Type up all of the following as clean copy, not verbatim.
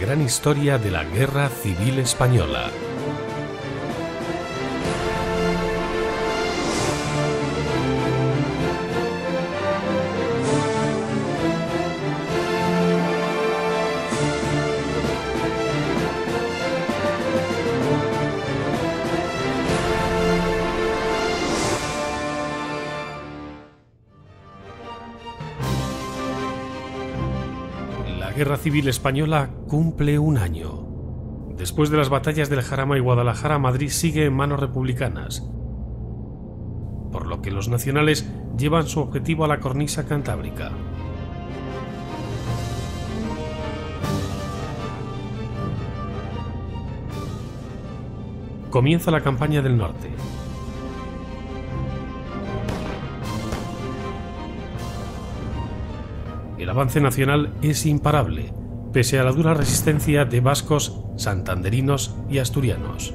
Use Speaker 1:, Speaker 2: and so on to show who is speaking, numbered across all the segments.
Speaker 1: gran historia de la Guerra Civil Española. La Guerra Civil Española cumple un año. Después de las batallas del Jarama y Guadalajara, Madrid sigue en manos republicanas, por lo que los nacionales llevan su objetivo a la cornisa cantábrica. Comienza la campaña del norte. El avance nacional es imparable, pese a la dura resistencia de vascos, santanderinos y asturianos.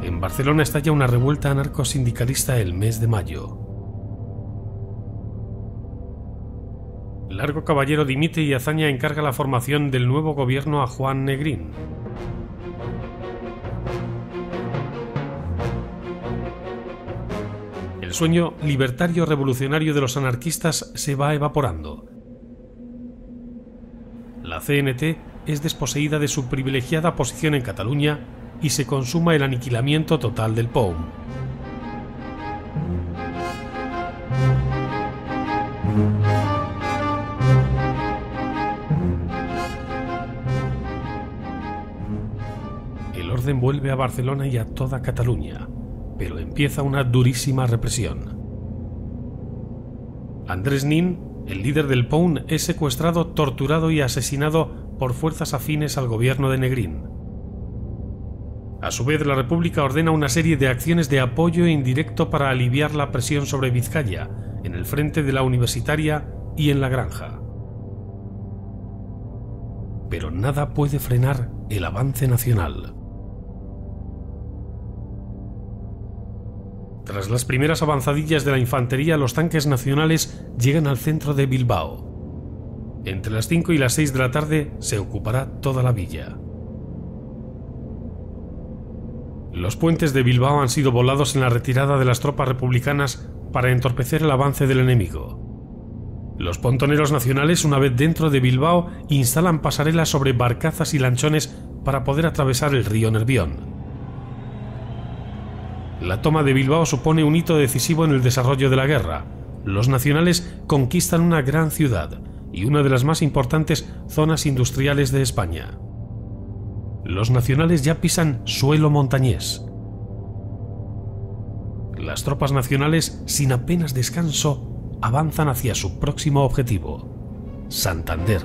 Speaker 1: En Barcelona estalla una revuelta anarcosindicalista el mes de mayo. Largo Caballero dimite y Azaña encarga la formación del nuevo gobierno a Juan Negrín. El sueño libertario revolucionario de los anarquistas se va evaporando. La CNT es desposeída de su privilegiada posición en Cataluña y se consuma el aniquilamiento total del POUM. El orden vuelve a Barcelona y a toda Cataluña, pero empieza una durísima represión. Andrés Nin, el líder del POUM, es secuestrado, torturado y asesinado por fuerzas afines al gobierno de Negrín. A su vez, la República ordena una serie de acciones de apoyo indirecto para aliviar la presión sobre Vizcaya, en el frente de la Universitaria y en la Granja. Pero nada puede frenar el avance nacional. Tras las primeras avanzadillas de la infantería, los tanques nacionales llegan al centro de Bilbao. Entre las 5 y las 6 de la tarde se ocupará toda la villa. Los puentes de Bilbao han sido volados en la retirada de las tropas republicanas para entorpecer el avance del enemigo. Los pontoneros nacionales, una vez dentro de Bilbao, instalan pasarelas sobre barcazas y lanchones para poder atravesar el río Nervión. La toma de Bilbao supone un hito decisivo en el desarrollo de la guerra. Los nacionales conquistan una gran ciudad y una de las más importantes zonas industriales de España. Los nacionales ya pisan suelo montañés. Las tropas nacionales, sin apenas descanso, avanzan hacia su próximo objetivo: Santander.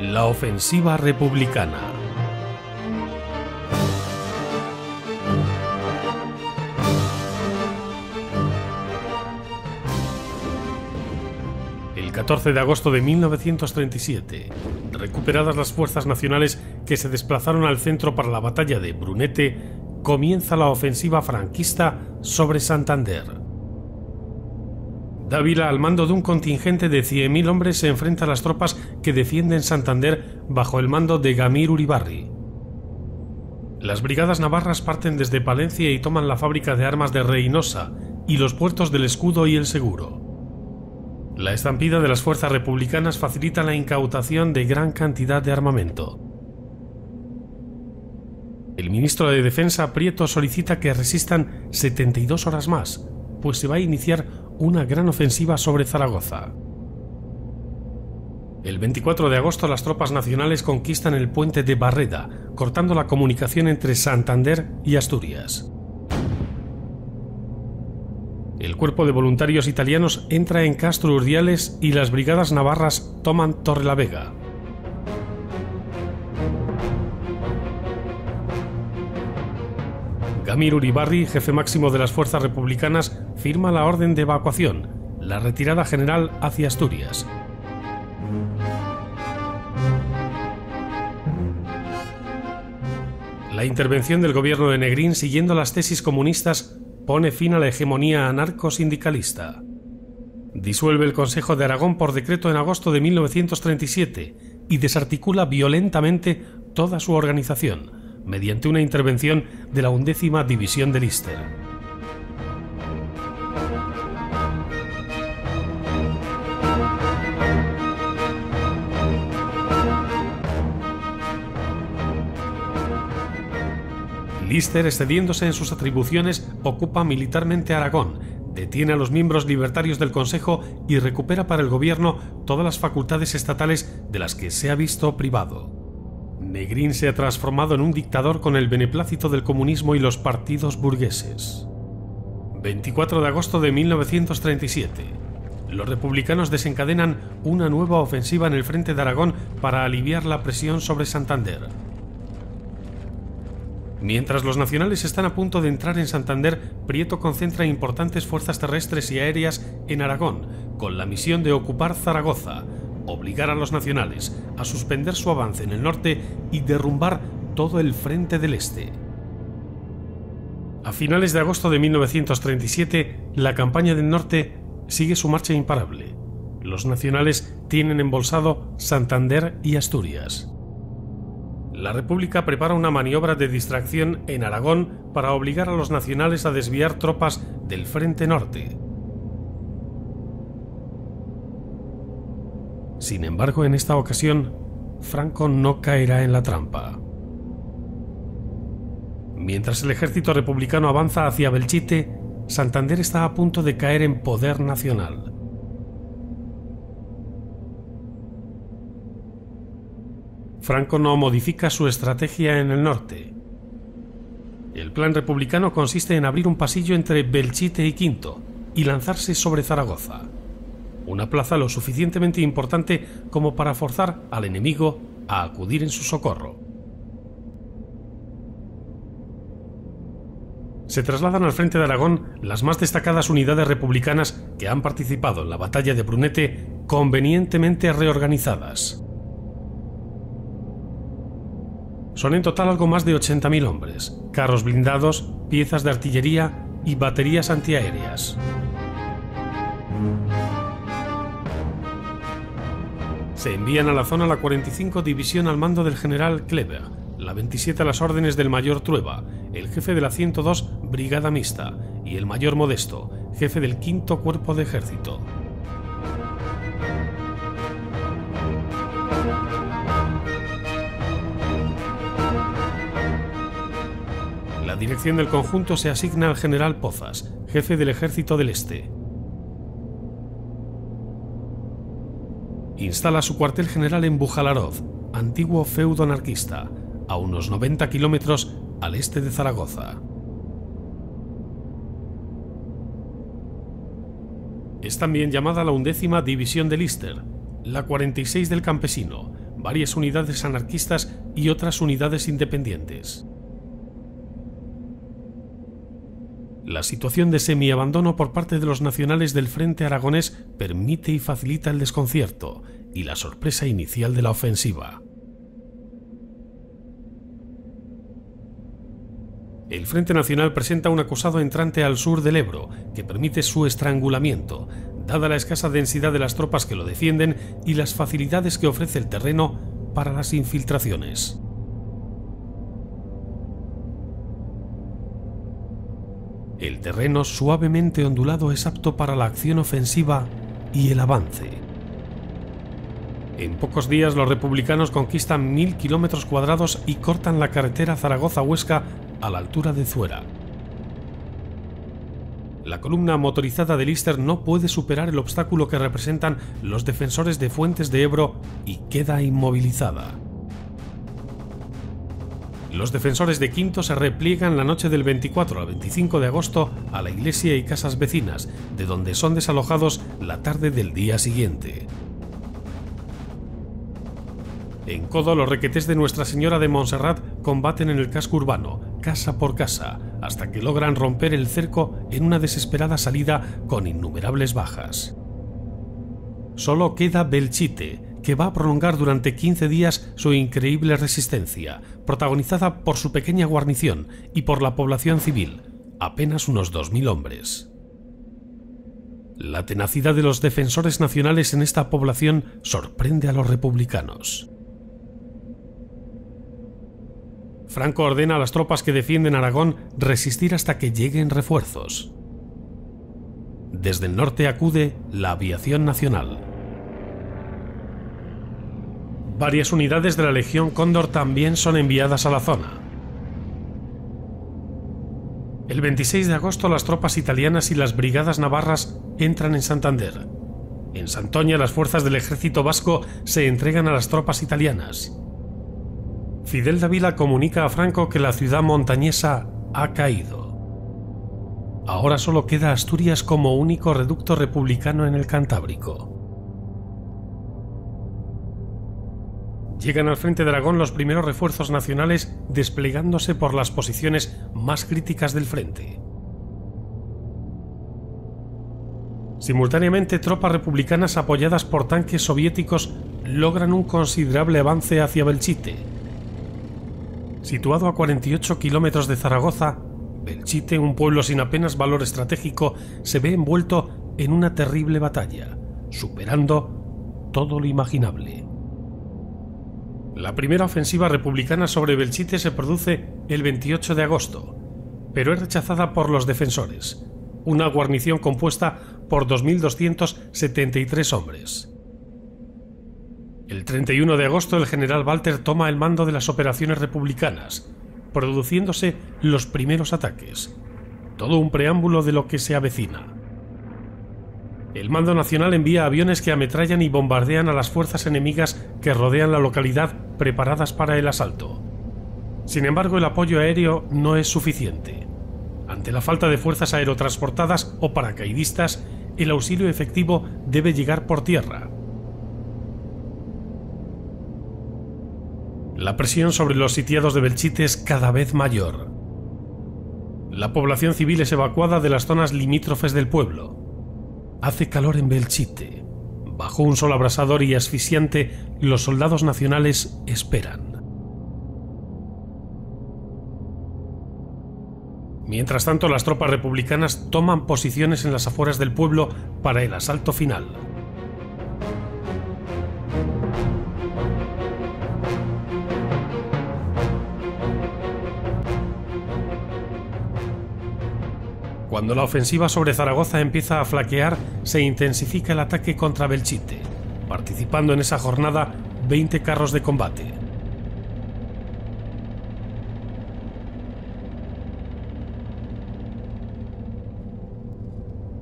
Speaker 1: La ofensiva republicana. El 14 de agosto de 1937, recuperadas las fuerzas nacionales que se desplazaron al centro para la batalla de Brunete, comienza la ofensiva franquista sobre Santander. Dávila, al mando de un contingente de 100.000 hombres, se enfrenta a las tropas que defienden Santander bajo el mando de Gamir Uribarri. Las brigadas navarras parten desde Palencia y toman la fábrica de armas de Reynosa y los puertos del Escudo y el Seguro. La estampida de las fuerzas republicanas facilita la incautación de gran cantidad de armamento. El ministro de Defensa, Prieto, solicita que resistan 72 horas más, pues se va a iniciar una gran ofensiva sobre Zaragoza. El 24 de agosto las tropas nacionales conquistan el puente de Barreda, cortando la comunicación entre Santander y Asturias. El cuerpo de voluntarios italianos entra en Castro Urdiales y las brigadas navarras toman Torrelavega. Gamir Uribarri, jefe máximo de las fuerzas republicanas, firma la orden de evacuación, la retirada general hacia Asturias. La intervención del gobierno de Negrín, siguiendo las tesis comunistas, pone fin a la hegemonía anarco-sindicalista. Disuelve el Consejo de Aragón por decreto en agosto de 1937 y desarticula violentamente toda su organización, mediante una intervención de la 11ª División de Lister. Lister, excediéndose en sus atribuciones, ocupa militarmente Aragón, detiene a los miembros libertarios del Consejo y recupera para el gobierno todas las facultades estatales de las que se ha visto privado. Negrín se ha transformado en un dictador con el beneplácito del comunismo y los partidos burgueses. 24 de agosto de 1937. Los republicanos desencadenan una nueva ofensiva en el frente de Aragón para aliviar la presión sobre Santander. Mientras los nacionales están a punto de entrar en Santander, Prieto concentra importantes fuerzas terrestres y aéreas en Aragón, con la misión de ocupar Zaragoza, obligar a los nacionales a suspender su avance en el norte y derrumbar todo el frente del este. A finales de agosto de 1937, la campaña del norte sigue su marcha imparable. Los nacionales tienen embolsado Santander y Asturias. La República prepara una maniobra de distracción en Aragón para obligar a los nacionales a desviar tropas del frente norte. Sin embargo, en esta ocasión, Franco no caerá en la trampa. Mientras el ejército republicano avanza hacia Belchite, Santander está a punto de caer en poder nacional. Franco no modifica su estrategia en el norte. El plan republicano consiste en abrir un pasillo entre Belchite y Quinto y lanzarse sobre Zaragoza, una plaza lo suficientemente importante como para forzar al enemigo a acudir en su socorro. Se trasladan al frente de Aragón las más destacadas unidades republicanas que han participado en la batalla de Brunete, convenientemente reorganizadas. Son en total algo más de 80.000 hombres, carros blindados, piezas de artillería y baterías antiaéreas. Se envían a la zona la 45 División al mando del general Kleber, la 27 a las órdenes del mayor Trueba, el jefe de la 102 Brigada Mixta y el mayor Modesto, jefe del 5º Cuerpo de Ejército. La dirección del conjunto se asigna al general Pozas, jefe del Ejército del Este. Instala su cuartel general en Bujalaroz, antiguo feudo anarquista, a unos 90 kilómetros al este de Zaragoza. Es también llamada la 11ª División de Lister, la 46 del Campesino, varias unidades anarquistas y otras unidades independientes. La situación de semiabandono por parte de los nacionales del frente aragonés permite y facilita el desconcierto y la sorpresa inicial de la ofensiva. El Frente Nacional presenta un acusado entrante al sur del Ebro que permite su estrangulamiento, dada la escasa densidad de las tropas que lo defienden y las facilidades que ofrece el terreno para las infiltraciones. El terreno suavemente ondulado es apto para la acción ofensiva y el avance. En pocos días los republicanos conquistan 1000 kilómetros cuadrados y cortan la carretera Zaragoza-Huesca a la altura de Zuera. La columna motorizada de Lister no puede superar el obstáculo que representan los defensores de Fuentes de Ebro y queda inmovilizada. Los defensores de Quinto se repliegan la noche del 24 al 25 de agosto a la iglesia y casas vecinas, de donde son desalojados la tarde del día siguiente. En Codo, los requetés de Nuestra Señora de Montserrat combaten en el casco urbano, casa por casa, hasta que logran romper el cerco en una desesperada salida con innumerables bajas. Solo queda Belchite, que va a prolongar durante 15 días su increíble resistencia, protagonizada por su pequeña guarnición y por la población civil, apenas unos 2000 hombres. La tenacidad de los defensores nacionales en esta población sorprende a los republicanos. Franco ordena a las tropas que defienden Aragón resistir hasta que lleguen refuerzos. Desde el norte acude la aviación nacional. Varias unidades de la Legión Cóndor también son enviadas a la zona. El 26 de agosto las tropas italianas y las brigadas navarras entran en Santander. En Santoña las fuerzas del ejército vasco se entregan a las tropas italianas. Fidel Dávila comunica a Franco que la ciudad montañesa ha caído. Ahora solo queda Asturias como único reducto republicano en el Cantábrico. Llegan al frente de Aragón los primeros refuerzos nacionales desplegándose por las posiciones más críticas del frente. Simultáneamente, tropas republicanas apoyadas por tanques soviéticos logran un considerable avance hacia Belchite. Situado a 48 kilómetros de Zaragoza, Belchite, un pueblo sin apenas valor estratégico, se ve envuelto en una terrible batalla, superando todo lo imaginable. La primera ofensiva republicana sobre Belchite se produce el 28 de agosto, pero es rechazada por los defensores, una guarnición compuesta por 2.273 hombres. El 31 de agosto el general Walter toma el mando de las operaciones republicanas, produciéndose los primeros ataques, todo un preámbulo de lo que se avecina. El mando nacional envía aviones que ametrallan y bombardean a las fuerzas enemigas que rodean la localidad preparadas para el asalto. Sin embargo, el apoyo aéreo no es suficiente. Ante la falta de fuerzas aerotransportadas o paracaidistas, el auxilio efectivo debe llegar por tierra. La presión sobre los sitiados de Belchite es cada vez mayor. La población civil es evacuada de las zonas limítrofes del pueblo. Hace calor en Belchite. Bajo un sol abrasador y asfixiante, los soldados nacionales esperan. Mientras tanto, las tropas republicanas toman posiciones en las afueras del pueblo para el asalto final. Cuando la ofensiva sobre Zaragoza empieza a flaquear, se intensifica el ataque contra Belchite, participando en esa jornada 20 carros de combate.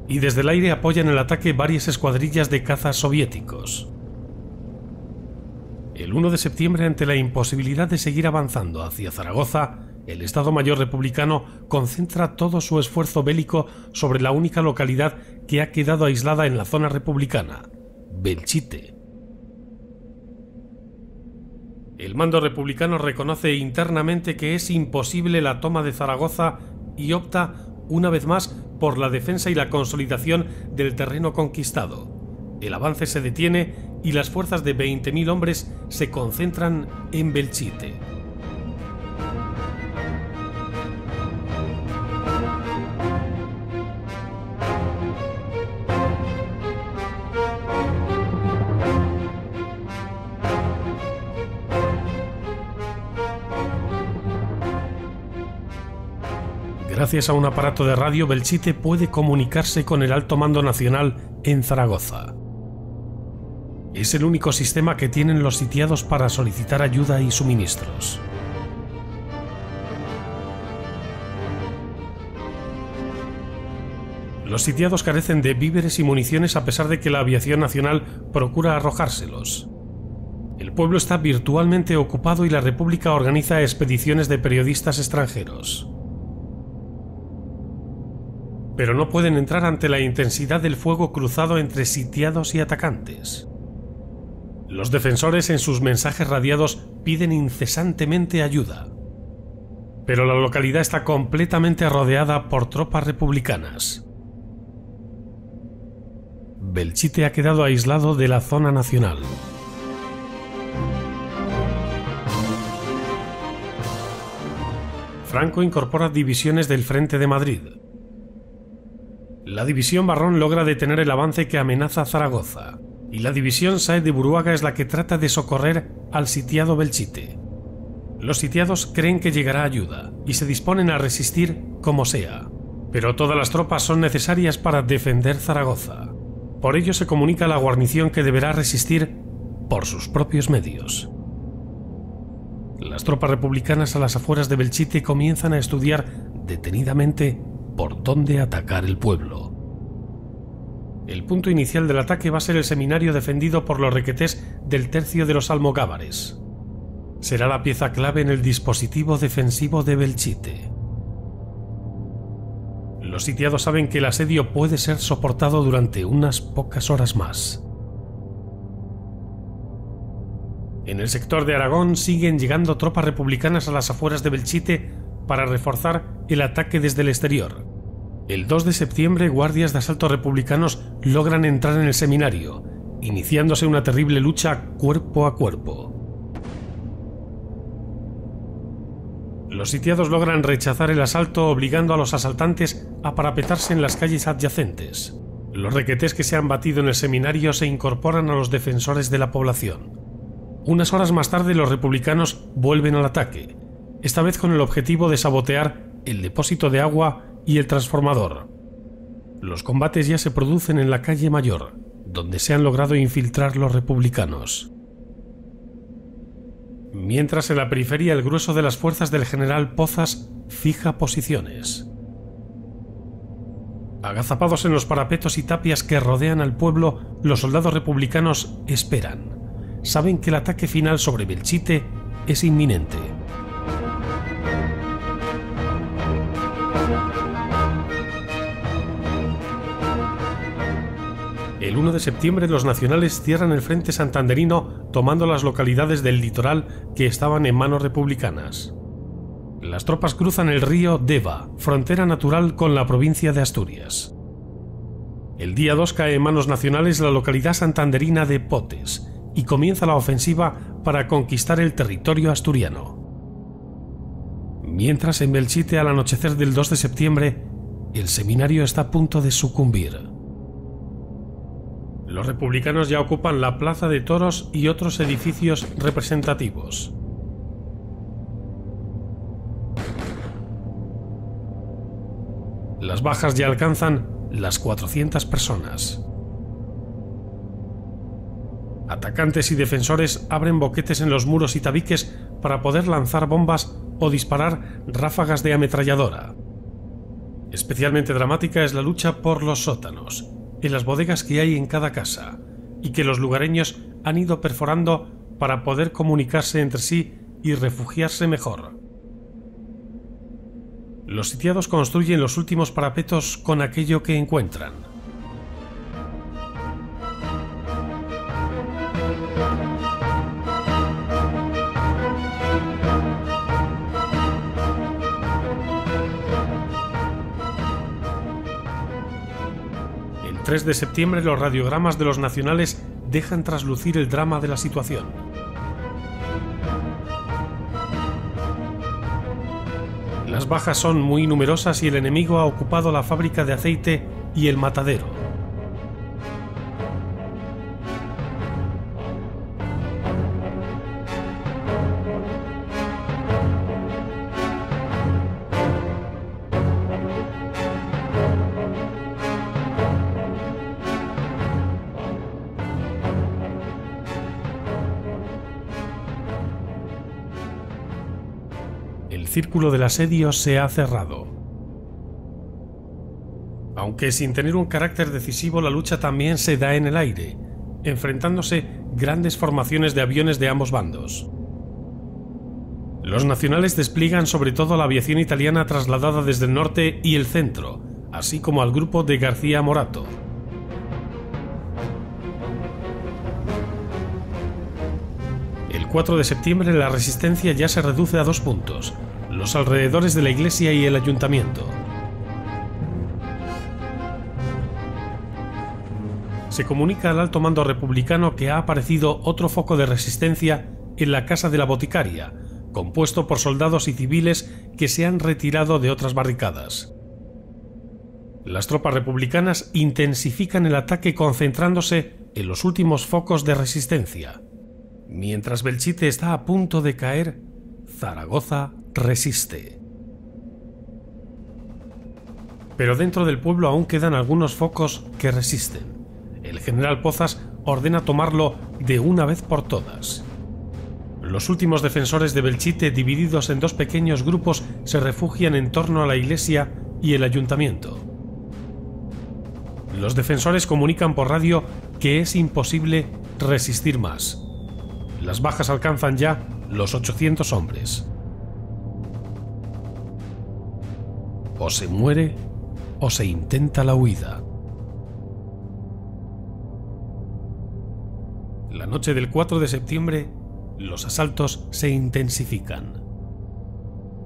Speaker 1: Y desde el aire apoyan el ataque varias escuadrillas de cazas soviéticos. El 1 de septiembre, ante la imposibilidad de seguir avanzando hacia Zaragoza, el Estado Mayor republicano concentra todo su esfuerzo bélico sobre la única localidad que ha quedado aislada en la zona republicana, Belchite. El mando republicano reconoce internamente que es imposible la toma de Zaragoza y opta, una vez más, por la defensa y la consolidación del terreno conquistado. El avance se detiene y las fuerzas de 20.000 hombres se concentran en Belchite. Gracias a un aparato de radio, Belchite puede comunicarse con el alto mando nacional en Zaragoza. Es el único sistema que tienen los sitiados para solicitar ayuda y suministros. Los sitiados carecen de víveres y municiones a pesar de que la aviación nacional procura arrojárselos. El pueblo está virtualmente ocupado y la República organiza expediciones de periodistas extranjeros. Pero no pueden entrar ante la intensidad del fuego cruzado entre sitiados y atacantes. Los defensores en sus mensajes radiados piden incesantemente ayuda. Pero la localidad está completamente rodeada por tropas republicanas. Belchite ha quedado aislado de la zona nacional. Franco incorpora divisiones del Frente de Madrid. La división Barrón logra detener el avance que amenaza Zaragoza, y la división Sáez de Buruaga es la que trata de socorrer al sitiado Belchite. Los sitiados creen que llegará ayuda y se disponen a resistir como sea, pero todas las tropas son necesarias para defender Zaragoza. Por ello se comunica a la guarnición que deberá resistir por sus propios medios. Las tropas republicanas a las afueras de Belchite comienzan a estudiar detenidamente por dónde atacar el pueblo. El punto inicial del ataque va a ser el seminario defendido por los requetés del Tercio de los Almogávares. Será la pieza clave en el dispositivo defensivo de Belchite. Los sitiados saben que el asedio puede ser soportado durante unas pocas horas más. En el sector de Aragón siguen llegando tropas republicanas a las afueras de Belchite para reforzar el ataque desde el exterior. El 2 de septiembre, guardias de asalto republicanos logran entrar en el seminario, iniciándose una terrible lucha cuerpo a cuerpo. Los sitiados logran rechazar el asalto, obligando a los asaltantes a parapetarse en las calles adyacentes. Los requetés que se han batido en el seminario se incorporan a los defensores de la población. Unas horas más tarde, los republicanos vuelven al ataque, esta vez con el objetivo de sabotear el depósito de agua y el transformador. Los combates ya se producen en la calle Mayor, donde se han logrado infiltrar los republicanos. Mientras en la periferia el grueso de las fuerzas del general Pozas fija posiciones. Agazapados en los parapetos y tapias que rodean al pueblo, los soldados republicanos esperan. Saben que el ataque final sobre Belchite es inminente. El 1 de septiembre los nacionales cierran el frente santanderino tomando las localidades del litoral que estaban en manos republicanas. Las tropas cruzan el río Deva, frontera natural con la provincia de Asturias. El día 2 cae en manos nacionales la localidad santanderina de Potes y comienza la ofensiva para conquistar el territorio asturiano. Mientras en Belchite, al anochecer del 2 de septiembre, el seminario está a punto de sucumbir. Los republicanos ya ocupan la Plaza de Toros y otros edificios representativos. Las bajas ya alcanzan las 400 personas. Atacantes y defensores abren boquetes en los muros y tabiques para poder lanzar bombas o disparar ráfagas de ametralladora. Especialmente dramática es la lucha por los sótanos, en las bodegas que hay en cada casa, y que los lugareños han ido perforando para poder comunicarse entre sí y refugiarse mejor. Los sitiados construyen los últimos parapetos con aquello que encuentran. El 3 de septiembre los radiogramas de los nacionales dejan traslucir el drama de la situación. Las bajas son muy numerosas y el enemigo ha ocupado la fábrica de aceite y el matadero. El círculo del asedio se ha cerrado. Aunque sin tener un carácter decisivo, la lucha también se da en el aire, enfrentándose grandes formaciones de aviones de ambos bandos. Los nacionales despliegan sobre todo la aviación italiana trasladada desde el norte y el centro, así como al grupo de García Morato. El 4 de septiembre la resistencia ya se reduce a 2 puntos, los alrededores de la iglesia y el ayuntamiento. Se comunica al alto mando republicano que ha aparecido otro foco de resistencia en la casa de la boticaria, compuesto por soldados y civiles que se han retirado de otras barricadas. Las tropas republicanas intensifican el ataque concentrándose en los últimos focos de resistencia. Mientras Belchite está a punto de caer, Zaragoza resiste. Pero dentro del pueblo aún quedan algunos focos que resisten. El general Pozas ordena tomarlo de una vez por todas. Los últimos defensores de Belchite, divididos en dos pequeños grupos, se refugian en torno a la iglesia y el ayuntamiento. Los defensores comunican por radio que es imposible resistir más. Las bajas alcanzan ya los 800 hombres. O se muere o se intenta la huida. La noche del 4 de septiembre, los asaltos se intensifican.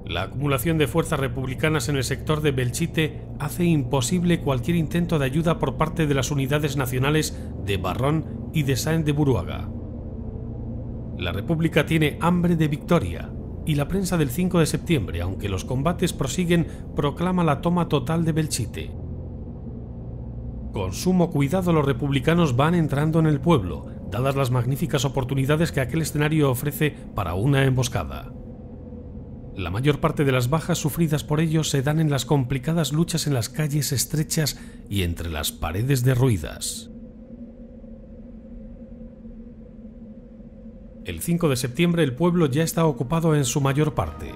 Speaker 1: La acumulación de fuerzas republicanas en el sector de Belchite hace imposible cualquier intento de ayuda por parte de las unidades nacionales de Barrón y de Sáenz de Buruaga. La República tiene hambre de victoria y la prensa del 5 de septiembre, aunque los combates prosiguen, proclama la toma total de Belchite. Con sumo cuidado los republicanos van entrando en el pueblo, dadas las magníficas oportunidades que aquel escenario ofrece para una emboscada. La mayor parte de las bajas sufridas por ellos se dan en las complicadas luchas en las calles estrechas y entre las paredes derruidas. El 5 de septiembre el pueblo ya está ocupado en su mayor parte.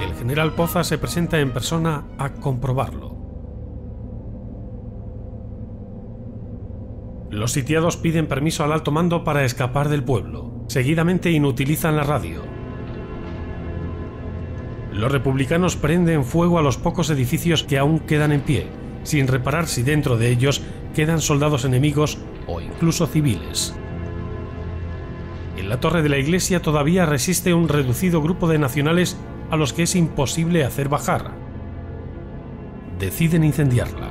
Speaker 1: El general Pozas se presenta en persona a comprobarlo. Los sitiados piden permiso al alto mando para escapar del pueblo. Seguidamente inutilizan la radio. Los republicanos prenden fuego a los pocos edificios que aún quedan en pie, sin reparar si dentro de ellos quedan soldados enemigos o incluso civiles. En la torre de la iglesia todavía resiste un reducido grupo de nacionales a los que es imposible hacer bajar. Deciden incendiarla.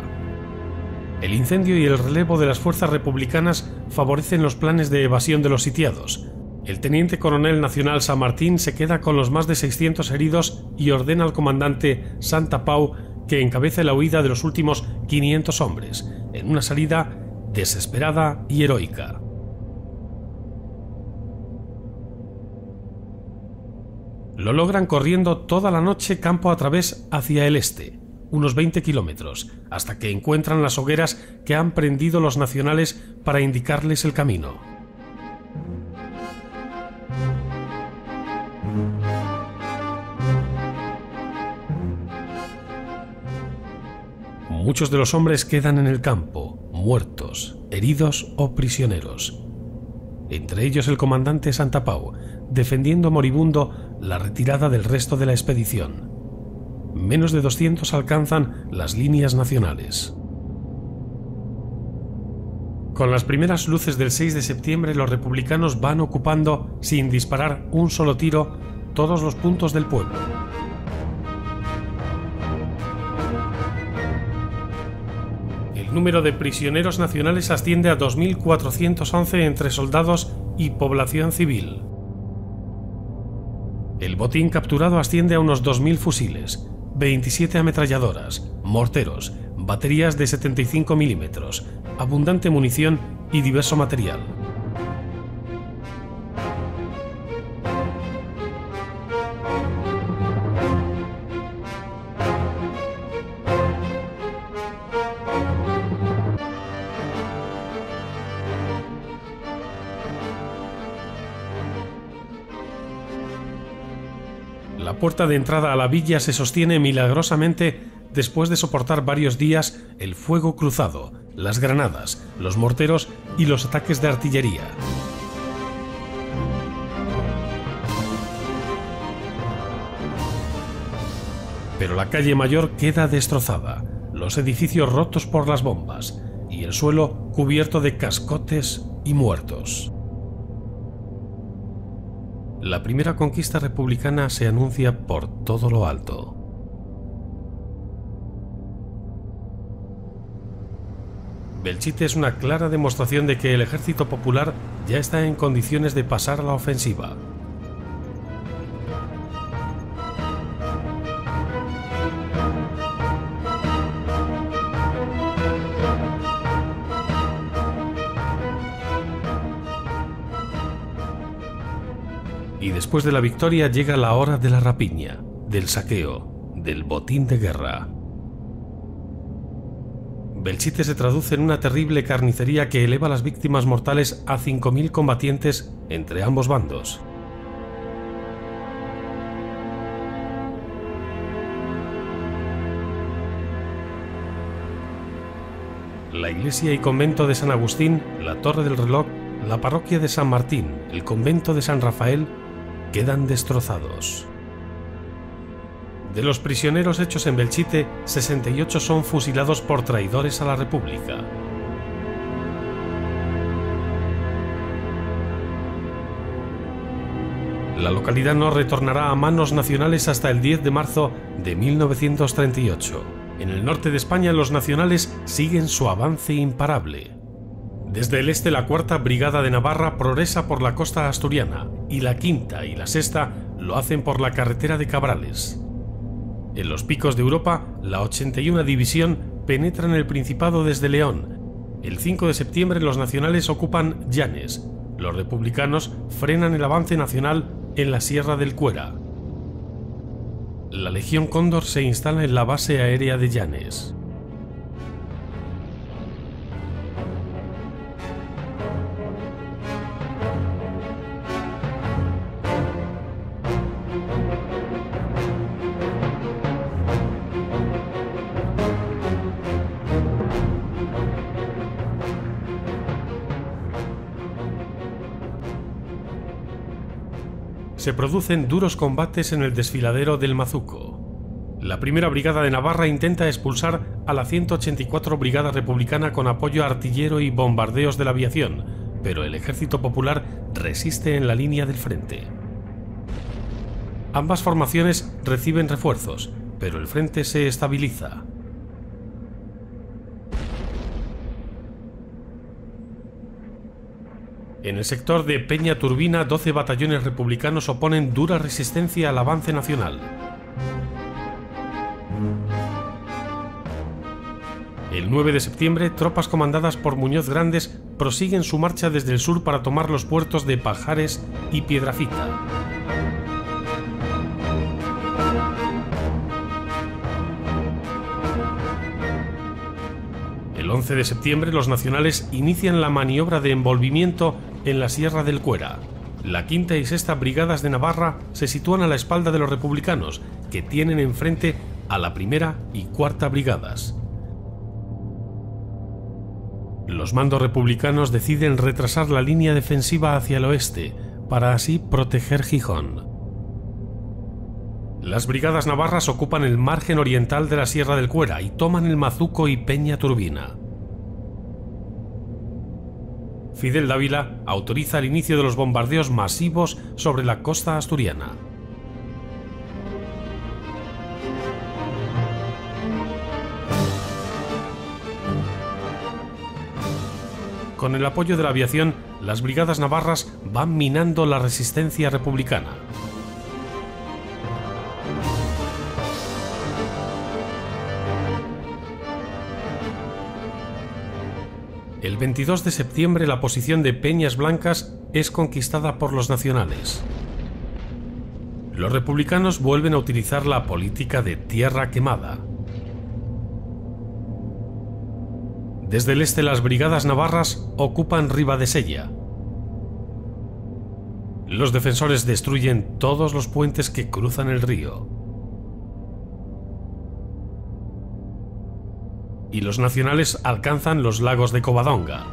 Speaker 1: El incendio y el relevo de las fuerzas republicanas favorecen los planes de evasión de los sitiados. El teniente coronel nacional San Martín se queda con los más de 600 heridos y ordena al comandante Santa Pau que encabece la huida de los últimos 500 hombres, en una salida desesperada y heroica. Lo logran corriendo toda la noche campo a través hacia el este, unos 20 kilómetros, hasta que encuentran las hogueras que han prendido los nacionales para indicarles el camino. Muchos de los hombres quedan en el campo, muertos, heridos o prisioneros. Entre ellos el comandante Santa Pau, defendiendo moribundo la retirada del resto de la expedición. Menos de 200 alcanzan las líneas nacionales. Con las primeras luces del 6 de septiembre los republicanos van ocupando, sin disparar un solo tiro, todos los puntos del pueblo. El número de prisioneros nacionales asciende a 2.411 entre soldados y población civil. El botín capturado asciende a unos 2.000 fusiles, 27 ametralladoras, morteros, baterías de 75 milímetros, abundante munición y diverso material. La puerta de entrada a la villa se sostiene milagrosamente después de soportar varios días el fuego cruzado, las granadas, los morteros y los ataques de artillería. Pero la calle mayor queda destrozada, los edificios rotos por las bombas y el suelo cubierto de cascotes y muertos. La primera conquista republicana se anuncia por todo lo alto. Belchite es una clara demostración de que el ejército popular ya está en condiciones de pasar a la ofensiva. Y después de la victoria llega la hora de la rapiña, del saqueo, del botín de guerra. Belchite se traduce en una terrible carnicería que eleva las víctimas mortales a 5.000 combatientes entre ambos bandos. La iglesia y convento de San Agustín, la Torre del Reloj, la parroquia de San Martín, el convento de San Rafael quedan destrozados. De los prisioneros hechos en Belchite, 68 son fusilados por traidores a la República. La localidad no retornará a manos nacionales hasta el 10 de marzo de 1938. En el norte de España los nacionales siguen su avance imparable. Desde el este la 4ª Brigada de Navarra progresa por la costa asturiana y la 5ª y la 6ª lo hacen por la carretera de Cabrales. En los picos de Europa, la 81 División penetra en el Principado desde León. El 5 de septiembre los nacionales ocupan Llanes. Los republicanos frenan el avance nacional en la Sierra del Cuera. La Legión Cóndor se instala en la base aérea de Llanes. Se producen duros combates en el desfiladero del Mazuco. La 1ª Brigada de Navarra intenta expulsar a la 184 Brigada Republicana con apoyo artillero y bombardeos de la aviación, pero el Ejército Popular resiste en la línea del frente. Ambas formaciones reciben refuerzos, pero el frente se estabiliza. En el sector de Peña Turbina, 12 batallones republicanos oponen dura resistencia al avance nacional. El 9 de septiembre, tropas comandadas por Muñoz Grandes prosiguen su marcha desde el sur para tomar los puertos de Pajares y Piedrafita. El 11 de septiembre los nacionales inician la maniobra de envolvimiento en la Sierra del Cuera. La 5ª y 6ª Brigadas de Navarra se sitúan a la espalda de los republicanos, que tienen enfrente a la 1ª y 4ª Brigadas. Los mandos republicanos deciden retrasar la línea defensiva hacia el oeste, para así proteger Gijón. Las brigadas navarras ocupan el margen oriental de la Sierra del Cuera y toman el Mazuco y Peña Turbina. Fidel Dávila autoriza el inicio de los bombardeos masivos sobre la costa asturiana. Con el apoyo de la aviación, las brigadas navarras van minando la resistencia republicana. El 22 de septiembre la posición de Peñas Blancas es conquistada por los nacionales. Los republicanos vuelven a utilizar la política de tierra quemada. Desde el este las brigadas navarras ocupan Ribadesella. Los defensores destruyen todos los puentes que cruzan el río. Y los nacionales alcanzan los lagos de Covadonga.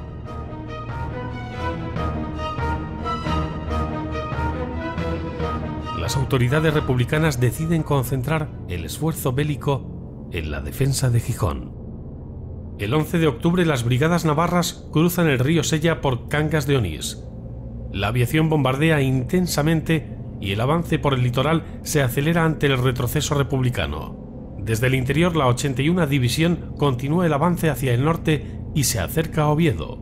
Speaker 1: Las autoridades republicanas deciden concentrar el esfuerzo bélico en la defensa de Gijón. El 11 de octubre las brigadas navarras cruzan el río Sella por Cangas de Onís. La aviación bombardea intensamente y el avance por el litoral se acelera ante el retroceso republicano. Desde el interior, la 81 División continúa el avance hacia el norte y se acerca a Oviedo.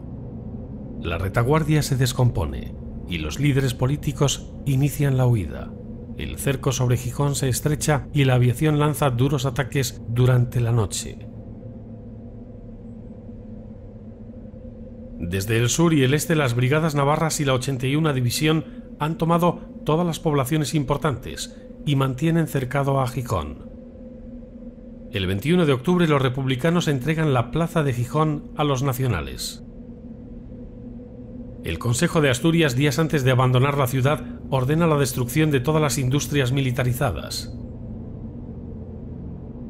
Speaker 1: La retaguardia se descompone y los líderes políticos inician la huida. El cerco sobre Gijón se estrecha y la aviación lanza duros ataques durante la noche. Desde el sur y el este, las brigadas navarras y la 81 División han tomado todas las poblaciones importantes y mantienen cercado a Gijón. El 21 de octubre los republicanos entregan la plaza de Gijón a los nacionales. El Consejo de Asturias, días antes de abandonar la ciudad, ordena la destrucción de todas las industrias militarizadas.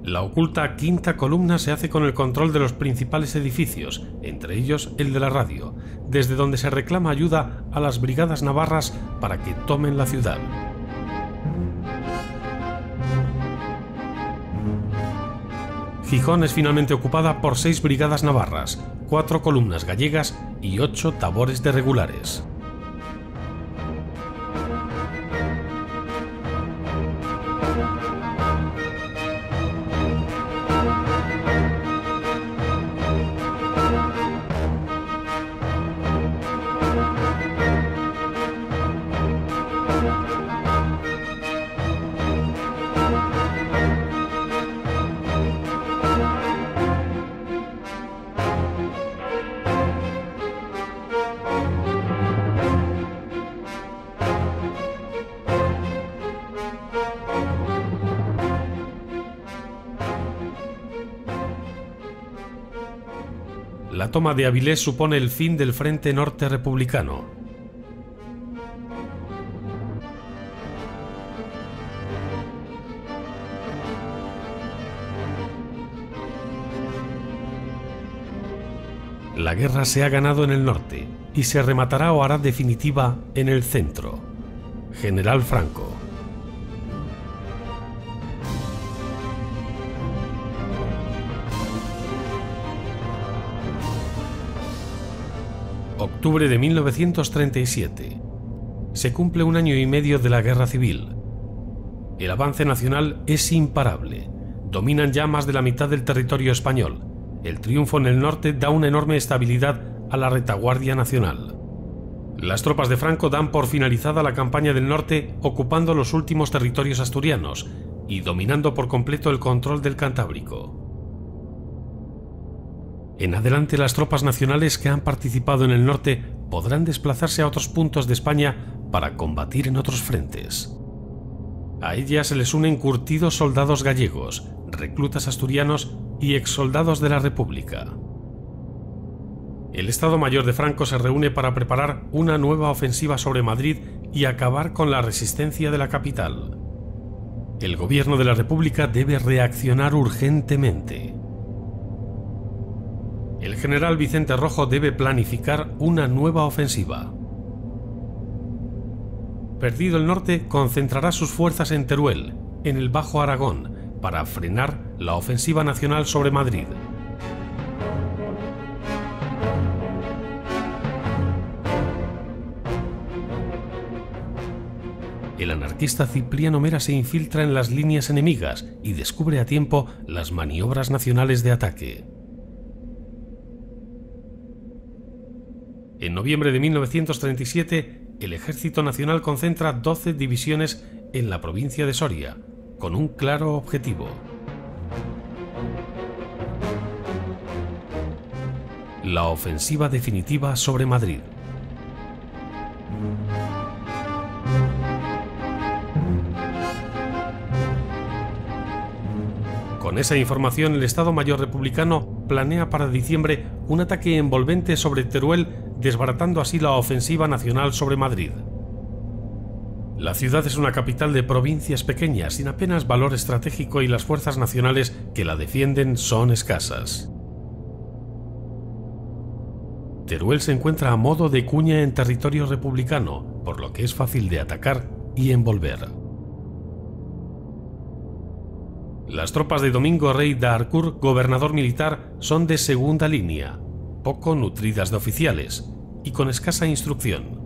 Speaker 1: La oculta quinta columna se hace con el control de los principales edificios, entre ellos el de la radio, desde donde se reclama ayuda a las brigadas navarras para que tomen la ciudad. Gijón es finalmente ocupada por 6 brigadas navarras, 4 columnas gallegas y 8 tabores de regulares. La toma de Avilés supone el fin del Frente Norte republicano. La guerra se ha ganado en el norte y se rematará o hará definitiva en el centro. General Franco. Octubre de 1937. Se cumple un año y medio de la Guerra Civil. El avance nacional es imparable. Dominan ya más de la mitad del territorio español. El triunfo en el norte da una enorme estabilidad a la retaguardia nacional. Las tropas de Franco dan por finalizada la campaña del norte, ocupando los últimos territorios asturianos y dominando por completo el control del Cantábrico. En adelante, las tropas nacionales que han participado en el norte podrán desplazarse a otros puntos de España para combatir en otros frentes. A ellas se les unen curtidos soldados gallegos, reclutas asturianos y exsoldados de la República. El Estado Mayor de Franco se reúne para preparar una nueva ofensiva sobre Madrid y acabar con la resistencia de la capital. El gobierno de la República debe reaccionar urgentemente. El general Vicente Rojo debe planificar una nueva ofensiva. Perdido el norte, concentrará sus fuerzas en Teruel, en el Bajo Aragón, para frenar la ofensiva nacional sobre Madrid. El anarquista Cipriano Mera se infiltra en las líneas enemigas y descubre a tiempo las maniobras nacionales de ataque. En noviembre de 1937, el Ejército Nacional concentra 12 divisiones en la provincia de Soria, con un claro objetivo: la ofensiva definitiva sobre Madrid. Con esa información, el Estado Mayor republicano planea para diciembre un ataque envolvente sobre Teruel, desbaratando así la ofensiva nacional sobre Madrid. La ciudad es una capital de provincias pequeñas, sin apenas valor estratégico, y las fuerzas nacionales que la defienden son escasas. Teruel se encuentra a modo de cuña en territorio republicano, por lo que es fácil de atacar y envolver. Las tropas de Domingo Rey de Harcourt, gobernador militar, son de segunda línea, poco nutridas de oficiales y con escasa instrucción.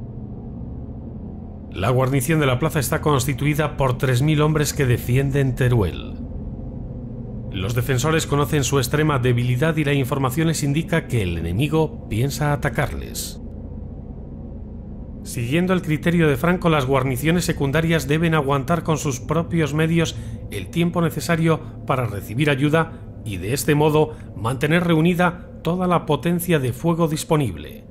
Speaker 1: La guarnición de la plaza está constituida por 3.000 hombres que defienden Teruel. Los defensores conocen su extrema debilidad y la información les indica que el enemigo piensa atacarles. Siguiendo el criterio de Franco, las guarniciones secundarias deben aguantar con sus propios medios el tiempo necesario para recibir ayuda y de este modo mantener reunida toda la potencia de fuego disponible.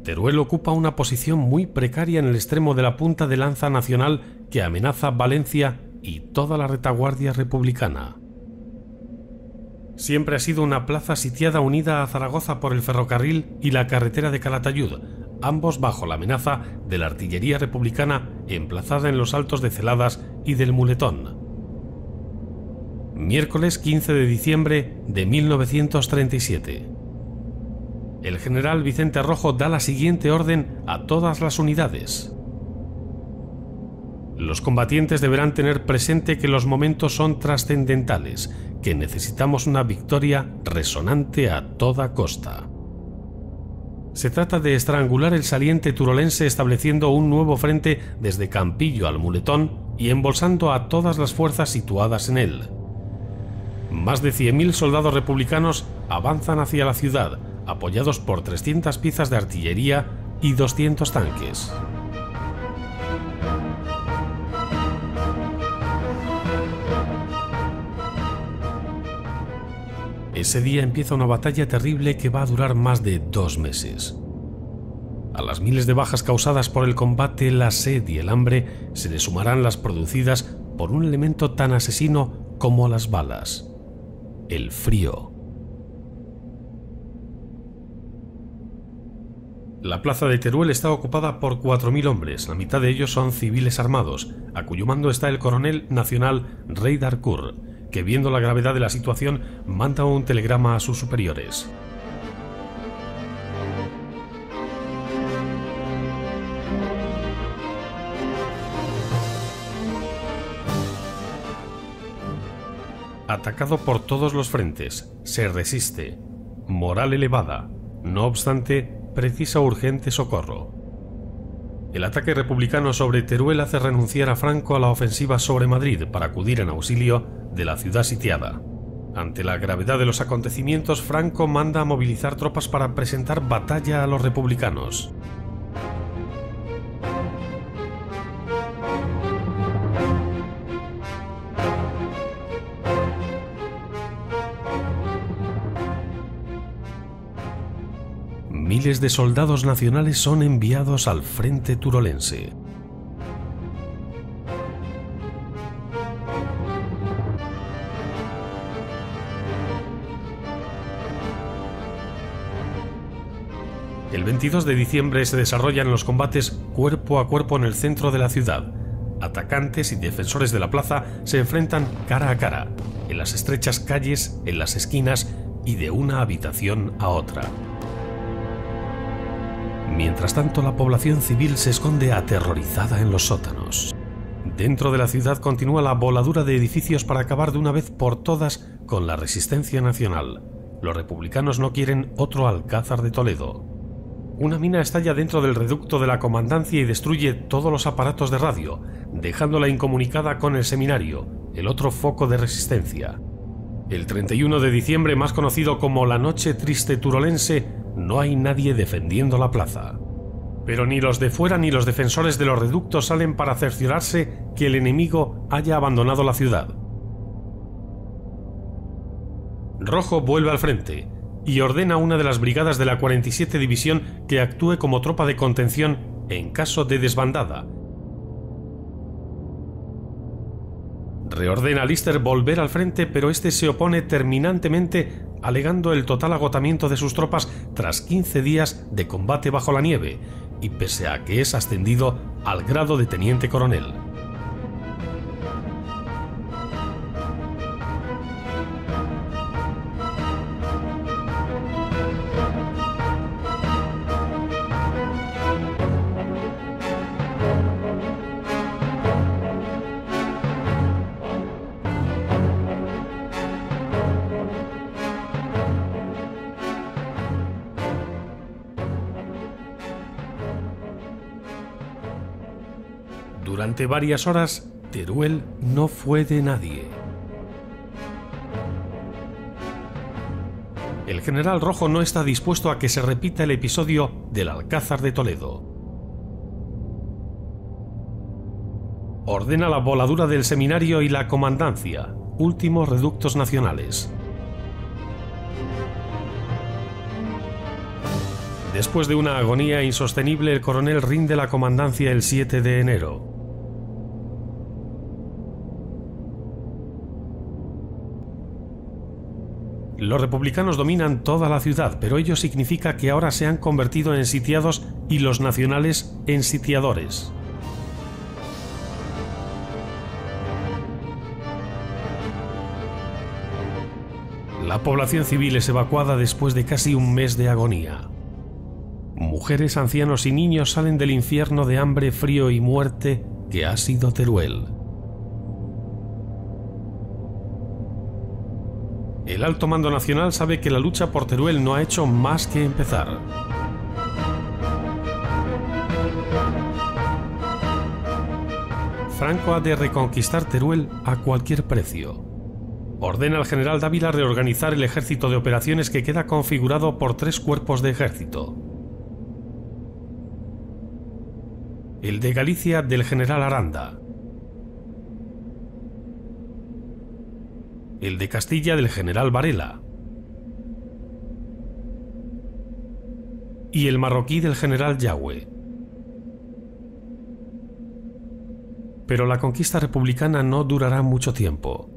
Speaker 1: Teruel ocupa una posición muy precaria en el extremo de la punta de lanza nacional que amenaza Valencia y toda la retaguardia republicana. Siempre ha sido una plaza sitiada unida a Zaragoza por el ferrocarril y la carretera de Calatayud, ambos bajo la amenaza de la artillería republicana emplazada en los altos de Celadas y del Muletón. Miércoles 15 de diciembre de 1937. El general Vicente Rojo da la siguiente orden a todas las unidades. Los combatientes deberán tener presente que los momentos son trascendentales, que necesitamos una victoria resonante a toda costa. Se trata de estrangular el saliente turolense estableciendo un nuevo frente desde Campillo al Muletón y embolsando a todas las fuerzas situadas en él. Más de 100.000 soldados republicanos avanzan hacia la ciudad, apoyados por 300 piezas de artillería y 200 tanques. Ese día empieza una batalla terrible que va a durar más de 2 meses. A las miles de bajas causadas por el combate, la sed y el hambre se le sumarán las producidas por un elemento tan asesino como las balas: el frío. La plaza de Teruel está ocupada por 4.000 hombres, la mitad de ellos son civiles armados, a cuyo mando está el coronel nacional Rey d'Harcourt, que viendo la gravedad de la situación manda un telegrama a sus superiores. Atacado por todos los frentes, se resiste. Moral elevada. No obstante, precisa urgente socorro. El ataque republicano sobre Teruel hace renunciar a Franco a la ofensiva sobre Madrid para acudir en auxilio de la ciudad sitiada. Ante la gravedad de los acontecimientos, Franco manda a movilizar tropas para presentar batalla a los republicanos. Miles de soldados nacionales son enviados al frente turolense. El 22 de diciembre se desarrollan los combates cuerpo a cuerpo en el centro de la ciudad. Atacantes y defensores de la plaza se enfrentan cara a cara, en las estrechas calles, en las esquinas y de una habitación a otra. Mientras tanto, la población civil se esconde aterrorizada en los sótanos. Dentro de la ciudad continúa la voladura de edificios para acabar de una vez por todas con la resistencia nacional. Los republicanos no quieren otro Alcázar de Toledo. Una mina estalla dentro del reducto de la comandancia y destruye todos los aparatos de radio, dejándola incomunicada con el seminario, el otro foco de resistencia. El 31 de diciembre, más conocido como la Noche Triste Turolense, no hay nadie defendiendo la plaza. Pero ni los de fuera ni los defensores de los reductos salen para cerciorarse que el enemigo haya abandonado la ciudad. Rojo vuelve al frente y ordena a una de las brigadas de la 47 División que actúe como tropa de contención en caso de desbandada. Reordena a Lister volver al frente, pero este se opone terminantemente, alegando el total agotamiento de sus tropas tras 15 días de combate bajo la nieve, y pese a que es ascendido al grado de teniente coronel. Durante varias horas, Teruel no fue de nadie. El general Rojo no está dispuesto a que se repita el episodio del Alcázar de Toledo. Ordena la voladura del seminario y la comandancia, últimos reductos nacionales. Después de una agonía insostenible, el coronel rinde la comandancia el 7 de enero. Los republicanos dominan toda la ciudad, pero ello significa que ahora se han convertido en sitiados y los nacionales en sitiadores. La población civil es evacuada después de casi un mes de agonía. Mujeres, ancianos y niños salen del infierno de hambre, frío y muerte que ha sido Teruel. El alto mando nacional sabe que la lucha por Teruel no ha hecho más que empezar. Franco ha de reconquistar Teruel a cualquier precio. Ordena al general Dávila reorganizar el ejército de operaciones, que queda configurado por 3 cuerpos de ejército. El de Galicia del general Aranda. El de Castilla del general Varela. Y el marroquí del general Yagüe. Pero la conquista republicana no durará mucho tiempo.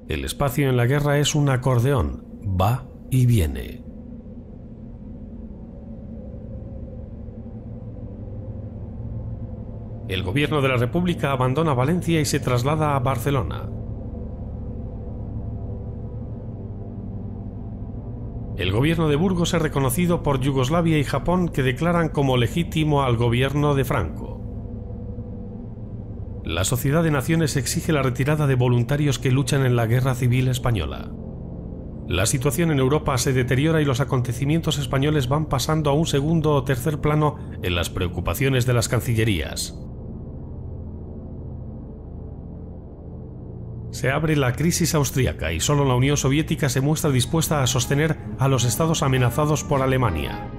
Speaker 1: El espacio en la guerra es un acordeón, va y viene. El gobierno de la República abandona Valencia y se traslada a Barcelona. El gobierno de Burgos es reconocido por Yugoslavia y Japón, que declaran como legítimo al gobierno de Franco. La Sociedad de Naciones exige la retirada de voluntarios que luchan en la Guerra Civil Española. La situación en Europa se deteriora y los acontecimientos españoles van pasando a un segundo o tercer plano en las preocupaciones de las cancillerías. Se abre la crisis austríaca y solo la Unión Soviética se muestra dispuesta a sostener a los estados amenazados por Alemania.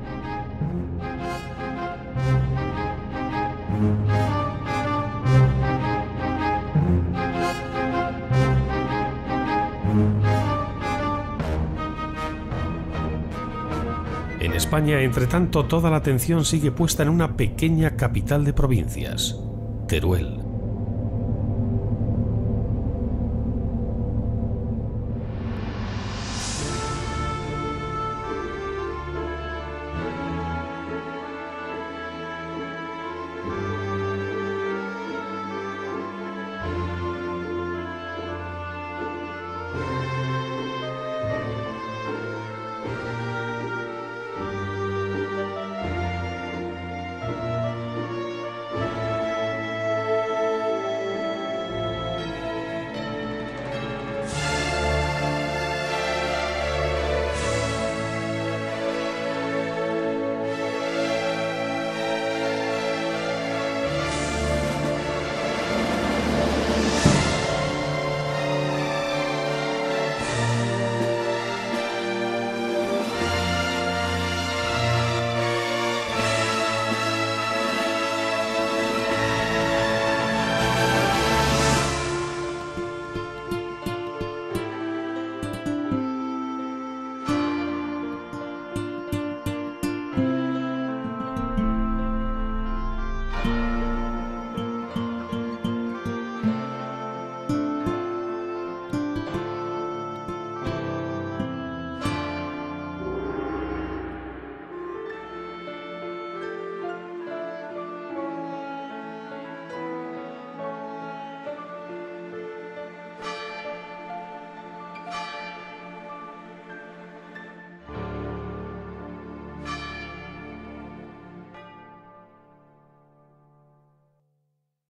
Speaker 1: En España, entre tanto, toda la atención sigue puesta en una pequeña capital de provincias, Teruel.